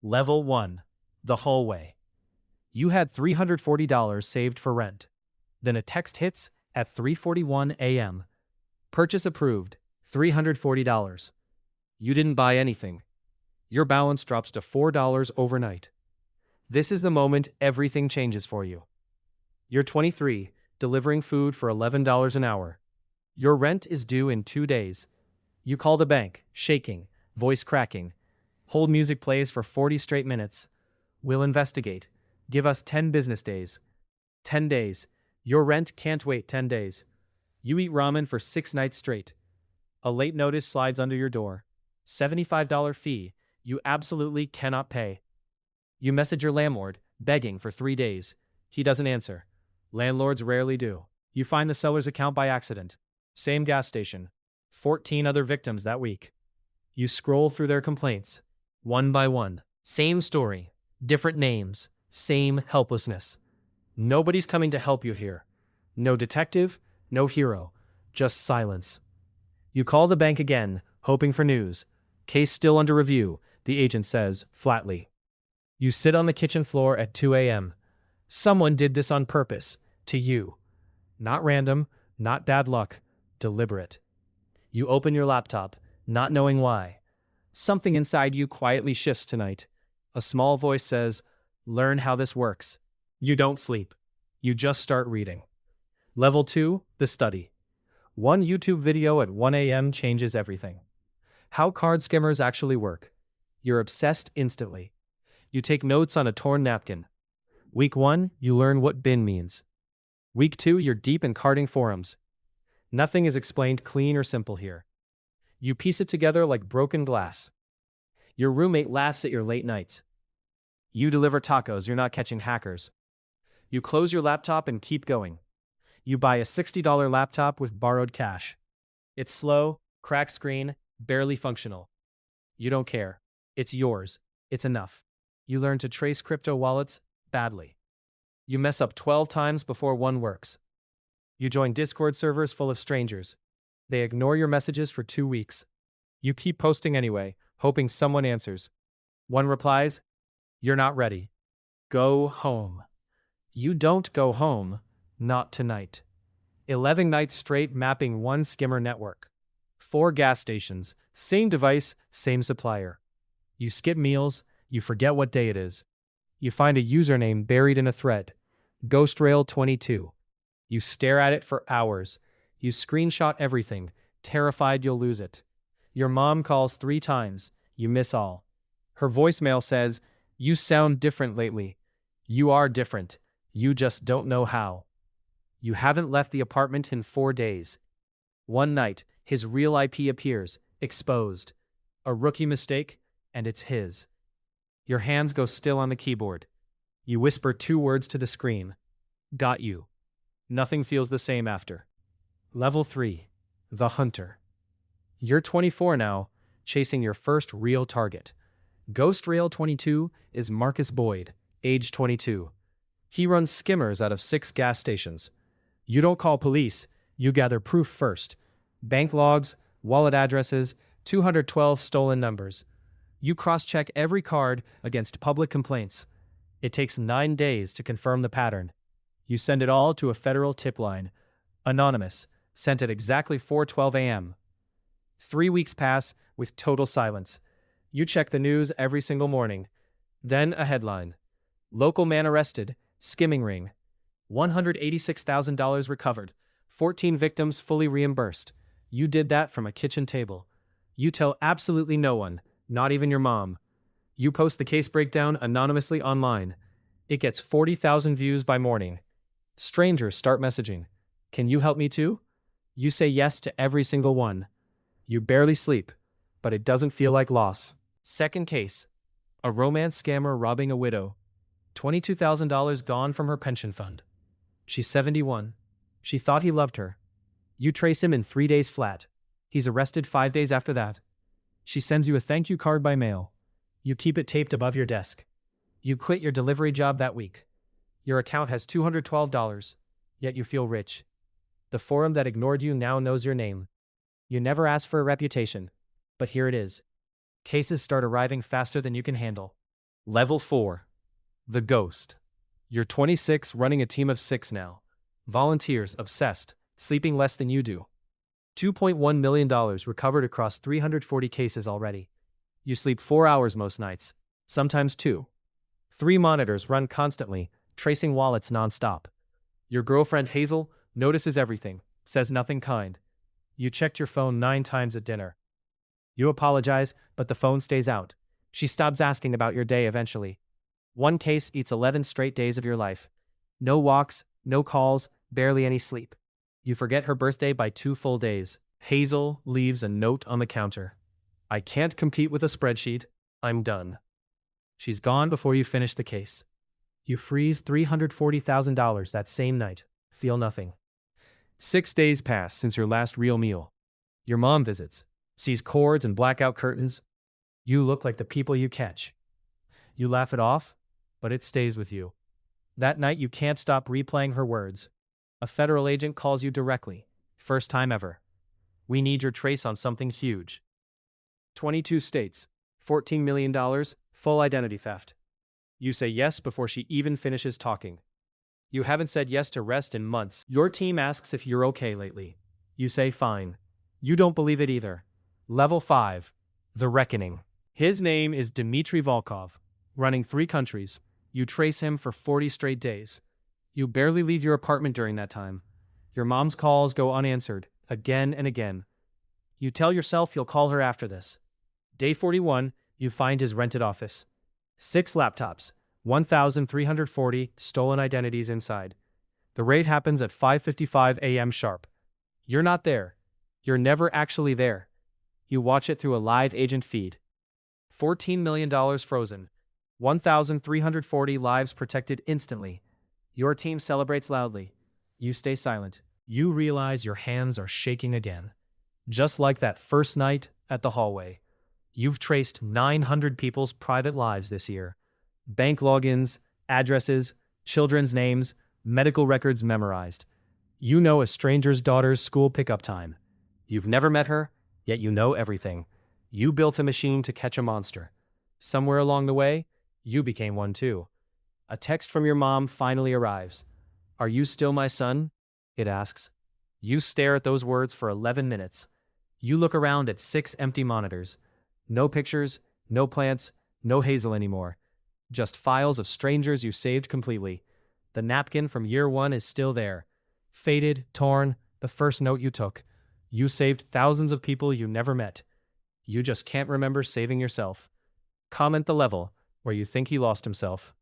Level 1. The hallway. You had $340 saved for rent. Then a text hits at 3:41 a.m. Purchase approved, $340. You didn't buy anything. Your balance drops to $4 overnight. This is the moment everything changes for you. You're 23, delivering food for $11 an hour. Your rent is due in 2 days. You call the bank, shaking, voice cracking. Hold music plays for 40 straight minutes. We'll investigate. Give us 10 business days. 10 days. Your rent can't wait 10 days. You eat ramen for 6 nights straight. A late notice slides under your door. $75 fee you absolutely cannot pay. You message your landlord, begging for 3 days. He doesn't answer. Landlords rarely do. You find the seller's account by accident. Same gas station. 14 other victims that week. You scroll through their complaints, one by one. Same story, different names, same helplessness. Nobody's coming to help you here. No detective, no hero, just silence. You call the bank again, hoping for news. Case still under review, the agent says, flatly. You sit on the kitchen floor at 2 a.m. Someone did this on purpose, to you. Not random, not bad luck, deliberate. You open your laptop, not knowing why. Something inside you quietly shifts tonight. A small voice says, learn how this works. You don't sleep. You just start reading. Level 2, the study. One YouTube video at 1 a.m. changes everything. How card skimmers actually work. You're obsessed instantly. You take notes on a torn napkin. Week 1, you learn what bin means. Week 2, you're deep in carding forums. Nothing is explained clean or simple here. You piece it together like broken glass. Your roommate laughs at your late nights. You deliver tacos, you're not catching hackers. You close your laptop and keep going. You buy a $60 laptop with borrowed cash. It's slow, cracked screen, barely functional. You don't care. It's yours. It's enough. You learn to trace crypto wallets badly. You mess up 12 times before one works. You join Discord servers full of strangers. They ignore your messages for 2 weeks. You keep posting anyway, hoping someone answers. One replies, "You're not ready. Go home." You don't go home, not tonight. 11 nights straight mapping one skimmer network. 4 gas stations, same device, same supplier. You skip meals, you forget what day it is. You find a username buried in a thread. GhostRail22. You stare at it for hours. You screenshot everything, terrified you'll lose it. Your mom calls 3 times. You miss all. Her voicemail says, "You sound different lately." You are different. You just don't know how. You haven't left the apartment in 4 days. One night, his real IP appears, exposed. A rookie mistake, and it's his. Your hands go still on the keyboard. You whisper 2 words to the screen. Got you. Nothing feels the same after. Level 3. The Hunter. You're 24 now, chasing your first real target. GhostRail22 is Marcus Boyd, age 22. He runs skimmers out of 6 gas stations. You don't call police, you gather proof first. Bank logs, wallet addresses, 212 stolen numbers. You cross-check every card against public complaints. It takes 9 days to confirm the pattern. You send it all to a federal tip line. Anonymous, sent at exactly 4:12 a.m. 3 weeks pass with total silence. You check the news every single morning. Then a headline. Local man arrested, skimming ring. $186,000 recovered. 14 victims fully reimbursed. You did that from a kitchen table. You tell absolutely no one, not even your mom. You post the case breakdown anonymously online. It gets 40,000 views by morning. Strangers start messaging. Can you help me too? You say yes to every single one. You barely sleep, but it doesn't feel like loss. Second case. A romance scammer robbing a widow. $22,000 gone from her pension fund. She's 71. She thought he loved her. You trace him in 3 days flat. He's arrested 5 days after that. She sends you a thank you card by mail. You keep it taped above your desk. You quit your delivery job that week. Your account has $212, yet you feel rich. The forum that ignored you now knows your name. You never asked for a reputation, but here it is. Cases start arriving faster than you can handle. Level 4. The Ghost. You're 26, running a team of 6 now. Volunteers, obsessed, sleeping less than you do. $2.1 million recovered across 340 cases already. You sleep 4 hours most nights, sometimes 2. 3 monitors run constantly, tracing wallets nonstop. Your girlfriend Hazel notices everything, says nothing kind. You checked your phone 9 times at dinner. You apologize, but the phone stays out. She stops asking about your day eventually. One case eats 11 straight days of your life. No walks, no calls, barely any sleep. You forget her birthday by 2 full days. Hazel leaves a note on the counter. I can't compete with a spreadsheet. I'm done. She's gone before you finish the case. You freeze $340,000 that same night. Feel nothing. 6 days pass since your last real meal. Your mom visits, sees cords and blackout curtains. You look like the people you catch. You laugh it off, but it stays with you. That night you can't stop replaying her words. A federal agent calls you directly. First time ever. We need your trace on something huge. 22 states, $14 million, full identity theft. You say yes before she even finishes talking. You haven't said yes to rest in months. Your team asks if you're okay lately. You say fine. You don't believe it either. Level 5. The Reckoning. His name is Dmitry Volkov, running 3 countries. You trace him for 40 straight days. You barely leave your apartment during that time. Your mom's calls go unanswered, again and again. You tell yourself you'll call her after this. Day 41, you find his rented office. 6 laptops, 1,340 stolen identities inside. The raid happens at 5:55 a.m. sharp. You're not there. You're never actually there. You watch it through a live agent feed. $14 million frozen. 1,340 lives protected instantly. Your team celebrates loudly. You stay silent. You realize your hands are shaking again. Just like that first night at the hallway. You've traced 900 people's private lives this year. Bank logins, addresses, children's names, medical records memorized. You know a stranger's daughter's school pickup time. You've never met her, yet you know everything. You built a machine to catch a monster. Somewhere along the way, you became one too. A text from your mom finally arrives. Are you still my son? It asks. You stare at those words for 11 minutes. You look around at 6 empty monitors. No pictures, no plants, no Hazel anymore. Just files of strangers you saved completely. The napkin from year 1 is still there. Faded, torn, the first note you took. You saved thousands of people you never met. You just can't remember saving yourself. Comment the level where you think he lost himself.